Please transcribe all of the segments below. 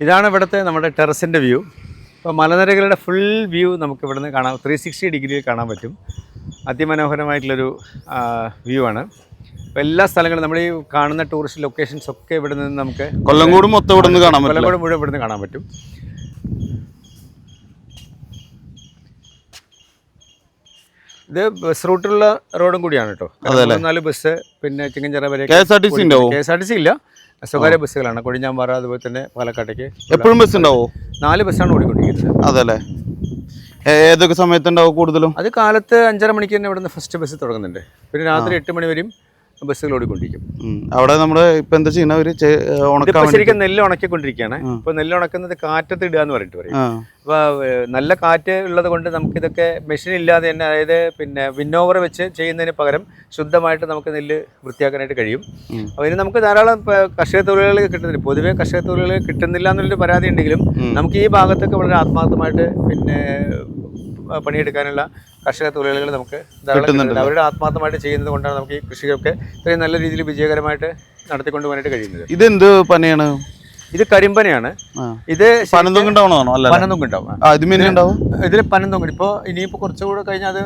ഇതാണ് ഇവിടുത്തെ നമ്മുടെ ടെറസിൻ്റെ വ്യൂ. ഇപ്പോൾ മലനിരകളുടെ ഫുൾ വ്യൂ നമുക്ക് ഇവിടുന്ന് കാണാം. 360 ഡിഗ്രിയിൽ കാണാൻ പറ്റും. അതിമനോഹരമായിട്ടുള്ളൊരു വ്യൂ ആണ്. അപ്പോൾ എല്ലാ സ്ഥലങ്ങളും നമ്മൾ ഈ കാണുന്ന ടൂറിസ്റ്റ് ലൊക്കേഷൻസ് ഒക്കെ ഇവിടെ നിന്ന് നമുക്ക് കൊല്ലംകോട് മൊത്തം ഇവിടെ നിന്ന് കാണാൻ പറ്റും. കൊല്ലംകോട് മുഴുവൻ ഇവിടെ നിന്ന് കാണാൻ പറ്റും. ഇത് ബസ് റൂട്ടുള്ള റോഡും കൂടിയാണ് കേട്ടോ. 4 ബസ്, പിന്നെ ചിങ്ങഞ്ചിറ വരെ KSRTC ഇല്ല, സ്വകാര്യ ബസ്സുകളാണ്. കൊഴിഞ്ഞാമ്പാറ, അതുപോലെ തന്നെ പാലക്കാട്ടേക്ക് എപ്പോഴും ബസ് ഉണ്ടാവോ? 4 ബസ്സാണ് ഓടിക്കൊണ്ടിരിക്കുന്നത്. അതല്ലേ, ഏതൊക്കെ സമയത്തുണ്ടാവും കൂടുതലും? അത് കാലത്ത് 5:30 മണിക്ക് തന്നെ ഇവിടെ നിന്ന് ഫസ്റ്റ് ബസ് തുടങ്ങുന്നുണ്ട്. പിന്നെ രാത്രി 8 മണി വരെയും ബസ്സുകൾ ഓടിക്കൊണ്ടിരിക്കും. അവിടെ നമ്മുടെ ഇപ്പം എന്താ ചെയ്യുന്ന ശരിക്കും നെല്ല് ഉണക്കിക്കൊണ്ടിരിക്കുകയാണ്. ഇപ്പോൾ നെല്ല് ഉണക്കുന്നത് കാറ്റത്ത് ഇടുക എന്ന് പറഞ്ഞിട്ട് പറയും. അപ്പോൾ നല്ല കാറ്റ് ഉള്ളത് കൊണ്ട് നമുക്കിതൊക്കെ മെഷീൻ ഇല്ലാതെ തന്നെ, അതായത് പിന്നെ വിന്നോവർ വെച്ച് ചെയ്യുന്നതിന് പകരം ശുദ്ധമായിട്ട് നമുക്ക് നെല്ല് വൃത്തിയാക്കാനായിട്ട് കഴിയും. അപ്പോൾ ഇതിന് നമുക്ക് ധാരാളം കർഷക തൊഴിലുകൾ കിട്ടുന്നില്ല. പൊതുവേ കർഷക തൊഴിലുകൾ കിട്ടുന്നില്ല എന്നുള്ളൊരു പരാതി ഉണ്ടെങ്കിലും നമുക്ക് ഈ ഭാഗത്തൊക്കെ വളരെ ആത്മാർത്ഥമായിട്ട് പിന്നെ പണിയെടുക്കാനുള്ള കർഷക തൊഴിലാളികൾ നമുക്ക് അവരുടെ ആത്മാർത്ഥമായിട്ട് ചെയ്യുന്നത് കൊണ്ടാണ് നമുക്ക് ഈ കൃഷിയൊക്കെ ഇത്രയും നല്ല രീതിയിൽ വിജയകരമായിട്ട് നടത്തിക്കൊണ്ട് പോകാനായിട്ട് കഴിയുന്നത്. ഇതെന്ത് പനയാണ്? ഇത് കരിമ്പനയാണ്. ഇത് പനന്തൊങ്ക് ഉണ്ടാവും. ഇതിൽ പനന്തൊങ്ക് ഇപ്പോൾ ഇനിയിപ്പോൾ കുറച്ചുകൂടെ കഴിഞ്ഞാൽ അത്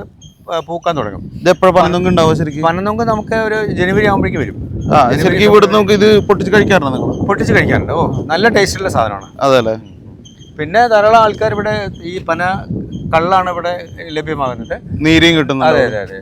പൂക്കാൻ തുടങ്ങും. ഇത് എപ്പോഴും പനന്തൊങ്ക് ഉണ്ടാവും? ശരിക്കും പനന്തൊങ്ക് നമുക്ക് ഒരു ജനുവരി ആകുമ്പോഴേക്കും വരും. ശരിക്കും ഇവിടെ നമുക്ക് ഇത് പൊട്ടിച്ച് കഴിക്കാറുണ്ട്? പൊട്ടിച്ച് കഴിക്കാറുണ്ട്. നല്ല ടേസ്റ്റുള്ള സാധനമാണ്. അതല്ലേ. പിന്നെ ധാരാളം ആൾക്കാർ ഇവിടെ ഈ പന കള്ളാണ് ഇവിടെ ലഭ്യമാകുന്നത്. നീരും കിട്ടുന്നത്. അതെ.